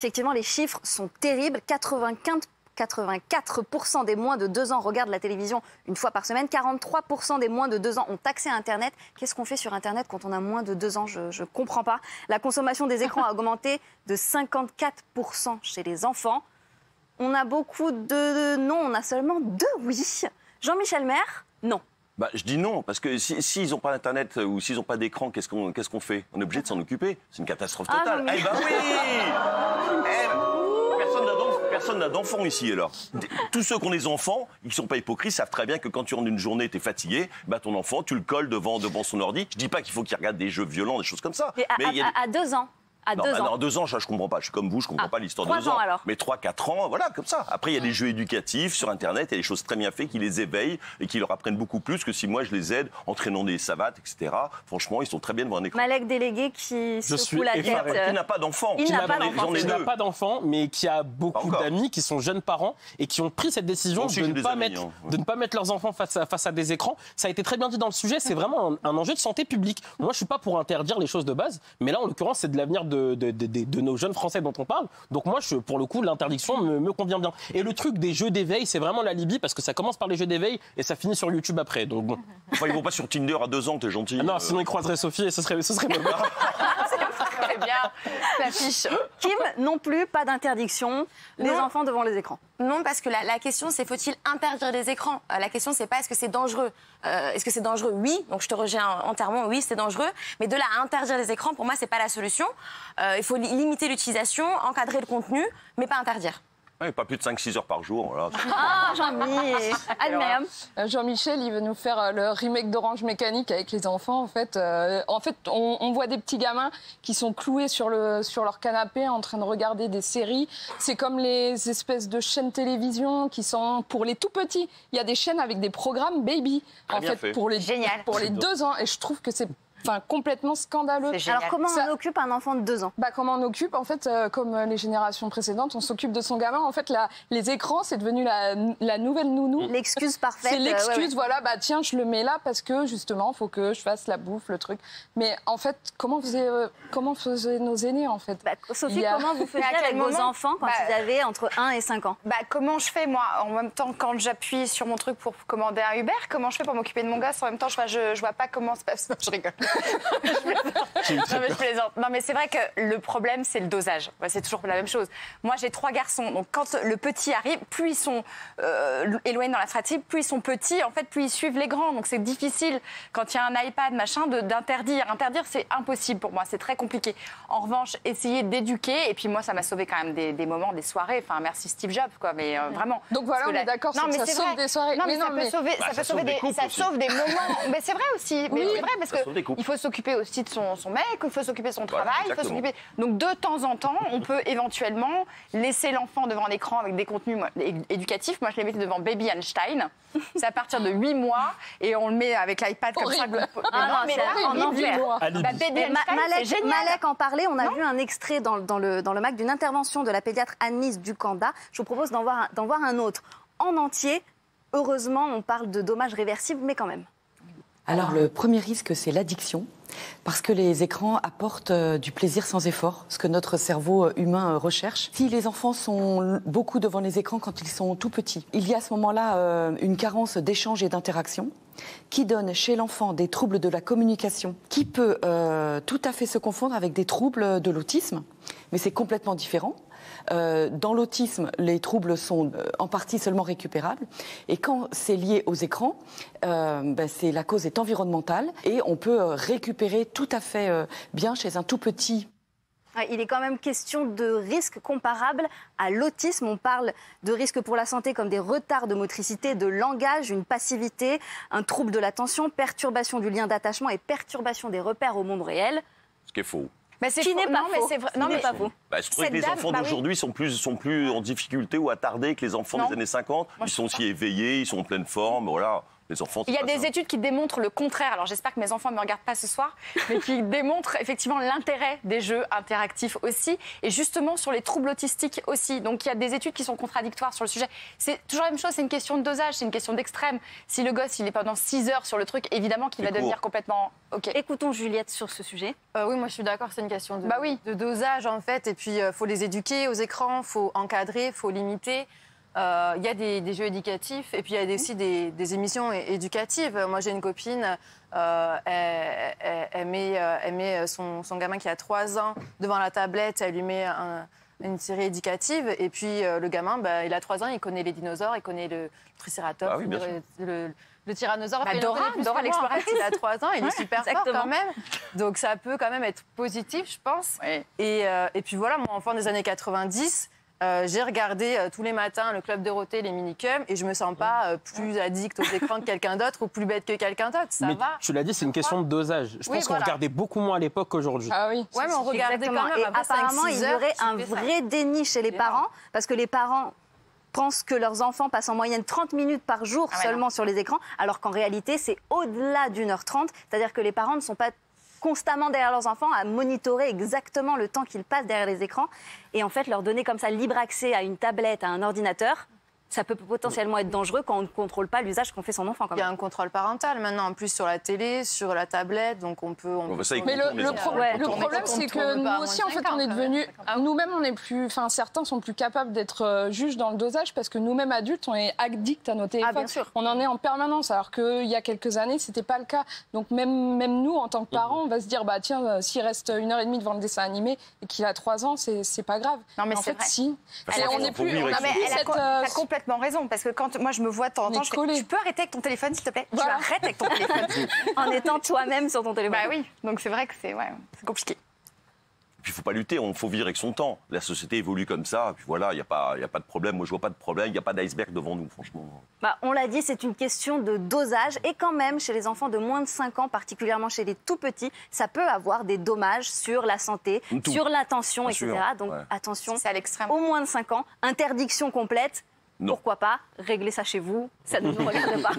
Effectivement, les chiffres sont terribles. 84% des moins de 2 ans regardent la télévision une fois par semaine. 43% des moins de 2 ans ont accès à Internet. Qu'est-ce qu'on fait sur Internet quand on a moins de 2 ans? Je ne comprends pas. La consommation des écrans a augmenté de 54% chez les enfants. On a beaucoup de non, on a seulement 2 oui. Jean-Michel Maire, non. Bah, je dis non, parce que s'ils n'ont pas Internet ou s'ils n'ont pas d'écran, qu'est-ce qu'on fait? On est obligé de s'en occuper. C'est une catastrophe totale. Eh ben oui. Personne n'a d'enfants ici, alors. Tous ceux qui ont des enfants, ils ne sont pas hypocrites, savent très bien que quand tu rentres d'une journée, tu es fatigué, bah ton enfant, tu le colles devant son ordi. Je ne dis pas qu'il faut qu'il regarde des jeux violents, des choses comme ça. Mais à 2 ans. À 2 ans. Non, 2 ans, je comprends pas. Je suis comme vous, je comprends pas l'histoire de 2 3 ans. Alors. Mais 3-4 ans, voilà, comme ça. Après, il y a des jeux éducatifs sur Internet, il y a des choses très bien faites qui les éveillent et qui leur apprennent beaucoup plus que si moi je les aide en traînant des savates, etc. Franchement, ils sont très bien devant un écran. Malek Délégué qui secoue la tête. Qui n'a pas d'enfant. Il n'a pas d'enfant, mais qui a beaucoup d'amis qui sont jeunes parents et qui ont pris cette décision de ne pas mettre leurs enfants face à des écrans. Ça a été très bien dit dans le sujet, c'est vraiment un enjeu de santé publique. Moi, je ne suis pas pour interdire les choses de base, mais là, en l'occurrence, c'est de l'avenir de nos jeunes Français dont on parle. Donc moi, pour le coup, l'interdiction me convient bien. Et le truc des jeux d'éveil, c'est vraiment l'alibi parce que ça commence par les jeux d'éveil et ça finit sur YouTube après. Donc bon. Enfin, ils vont pas sur Tinder à 2 ans, t'es gentil. Ah non, sinon ils croiseraient Sophie et ce serait mal. Très bien, l'affiche. Kim, non plus, pas d'interdiction. Les enfants devant les écrans. Non, parce que la question, c'est faut-il interdire les écrans? La question, c'est pas est-ce que c'est dangereux. Est-ce que c'est dangereux? Oui. Donc je te rejoins entièrement. Oui, c'est dangereux. Mais de là à interdire les écrans, pour moi, c'est pas la solution. Il faut limiter l'utilisation, encadrer le contenu, mais pas interdire. Ouais, pas plus de 5-6 heures par jour. Voilà. Ah, Jean-Michel. Anne-Myriam. Jean-Michel, il veut nous faire le remake d'Orange Mécanique avec les enfants. En fait, on voit des petits gamins qui sont cloués sur leur canapé en train de regarder des séries. C'est comme les espèces de chaînes télévision qui sont pour les tout petits. Il y a des chaînes avec des programmes baby. Pour les 2 ans. Et je trouve que c'est complètement scandaleux. Alors comment on occupe un enfant de 2 ans? Comment on occupe, en fait, comme les générations précédentes, on s'occupe de son gamin. En fait, les écrans, c'est devenu la nouvelle nounou. L'excuse parfaite. C'est l'excuse, voilà, tiens, je le mets là parce que, justement, il faut que je fasse la bouffe, le truc. Mais en fait, comment faisaient nos aînés, en fait? Sophie, comment vous faisiez avec vos enfants quand ils avaient entre 1 et 5 ans? Comment je fais, moi, en même temps, quand j'appuie sur mon truc pour commander un Uber, comment je fais pour m'occuper de mon gosse? En même temps, je vois pas comment se passe. Je rigole. Je plaisante. Non, mais c'est vrai que le problème, c'est le dosage. C'est toujours la même chose. Moi, j'ai 3 garçons. Donc, quand le petit arrive, plus ils sont éloignés dans la fratrie, plus ils sont petits, en fait, plus ils suivent les grands. Donc, c'est difficile, quand il y a un iPad, machin, d'interdire. Interdire, c'est impossible pour moi. C'est très compliqué. En revanche, essayer d'éduquer. Et puis, moi, ça m'a sauvé quand même des moments, des soirées. Enfin, merci Steve Jobs, quoi. Mais vraiment. Donc, voilà, on est d'accord, ça sauve des soirées. Non, mais ça sauve des moments. Mais c'est vrai aussi. Mais c'est vrai parce qu'il faut s'occuper aussi de son mec, il faut s'occuper de son travail, il faut s'occuper. Donc de temps en temps, on peut éventuellement laisser l'enfant devant l'écran avec des contenus éducatifs. Moi, je l'ai mis devant Baby Einstein. C'est à partir de 8 mois et on le met avec l'iPad comme ça. Malek en parlait. On a vu un extrait dans le MAC d'une intervention de la pédiatre Agnès Ducanda. Je vous propose d'en voir un autre en entier. Heureusement, on parle de dommages réversibles, mais quand même. Alors, le premier risque, c'est l'addiction, parce que les écrans apportent du plaisir sans effort, ce que notre cerveau humain recherche. Si les enfants sont beaucoup devant les écrans quand ils sont tout petits, il y a à ce moment-là une carence d'échange et d'interaction qui donne chez l'enfant des troubles de la communication qui peut tout à fait se confondre avec des troubles de l'autisme, mais c'est complètement différent. Dans l'autisme, les troubles sont en partie seulement récupérables. Et quand c'est lié aux écrans, la cause est environnementale et on peut récupérer tout à fait bien chez un tout petit. Il est quand même question de risques comparables à l'autisme. On parle de risques pour la santé comme des retards de motricité, de langage, une passivité, un trouble de l'attention, perturbation du lien d'attachement et perturbation des repères au monde réel. Ce qui est faux. Qui n'est pas faux. Non, mais pas faux. Je trouve que les enfants d'aujourd'hui sont plus en difficulté ou attardés que les enfants des années 50. Ils sont aussi éveillés, ils sont en pleine forme, voilà. Les enfants, il y a des études qui démontrent le contraire. Alors j'espère que mes enfants ne me regardent pas ce soir, mais qui démontrent effectivement l'intérêt des jeux interactifs aussi, et justement sur les troubles autistiques aussi. Donc il y a des études qui sont contradictoires sur le sujet. C'est toujours la même chose, c'est une question de dosage, c'est une question d'extrême. Si le gosse il est pendant 6 heures sur le truc, évidemment qu'il va devenir complètement OK. Écoutons Juliette sur ce sujet. Oui, moi je suis d'accord, c'est une question de dosage en fait, et puis il faut les éduquer aux écrans, il faut encadrer, il faut limiter. Il y a des jeux éducatifs et puis il y a aussi des émissions éducatives. Moi, j'ai une copine, elle met son gamin qui a 3 ans devant la tablette, elle lui met une série éducative et puis le gamin, il a 3 ans, il connaît les dinosaures, il connaît le tricératops, le tyrannosaure. Dora l'exploratrice, il a 3 ans, il est super fort quand même. Donc ça peut quand même être positif, je pense. Oui. Et puis voilà, moi, enfant des années 90, j'ai regardé tous les matins le Club Dorothée, les minicums, et je me sens pas plus addict aux écrans que quelqu'un d'autre ou plus bête que quelqu'un d'autre. Ça va. Tu l'as dit, c'est une question de dosage. Je pense qu'on regardait beaucoup moins à l'époque qu'aujourd'hui. Ah oui. Ouais, mais on regardait quand même. Et après apparemment, 5-6 il y aurait un vrai déni chez les parents, parce que les parents pensent que leurs enfants passent en moyenne 30 minutes par jour seulement sur les écrans, alors qu'en réalité, c'est au-delà d'1h30. C'est-à-dire que les parents ne sont pas constamment derrière leurs enfants à monitorer exactement le temps qu'ils passent derrière les écrans. Et en fait, leur donner comme ça libre accès à une tablette, à un ordinateur, ça peut potentiellement être dangereux quand on ne contrôle pas l'usage qu'en fait son enfant. Il y a un contrôle parental maintenant, en plus sur la télé, sur la tablette, donc on peut. Mais le problème, c'est que nous aussi, en fait, on est devenus. Nous-mêmes, on est plus. Enfin, certains sont plus capables d'être juges dans le dosage parce que nous-mêmes adultes, on est addicts à nos téléphones. Bien sûr. On en est en permanence, alors qu'il y a quelques années, c'était pas le cas. Donc même nous, en tant que parents, on va se dire, bah tiens, s'il reste 1h30 devant le dessin animé et qu'il a 3 ans, c'est pas grave. Non, mais en c'est fait, vrai. si. On n'est plus. T'as complètement raison, parce que quand moi je me vois de temps en temps, je fais, tu peux arrêter avec ton téléphone, s'il te plaît. Tu arrêtes avec ton téléphone. En étant toi-même sur ton téléphone. Bah oui, donc c'est vrai que c'est compliqué. Puis il ne faut pas lutter, il faut vivre avec son temps. La société évolue comme ça, puis voilà, il n'y a pas de problème. Moi, je vois pas de problème, il n'y a pas d'iceberg devant nous, franchement. On l'a dit, c'est une question de dosage. Et quand même, chez les enfants de moins de 5 ans, particulièrement chez les tout petits, ça peut avoir des dommages sur la santé, sur l'attention, etc. Donc attention, c'est à l'extrême. Au moins de 5 ans, interdiction complète. Non. Pourquoi pas régler ça chez vous, ça ne nous regarde pas.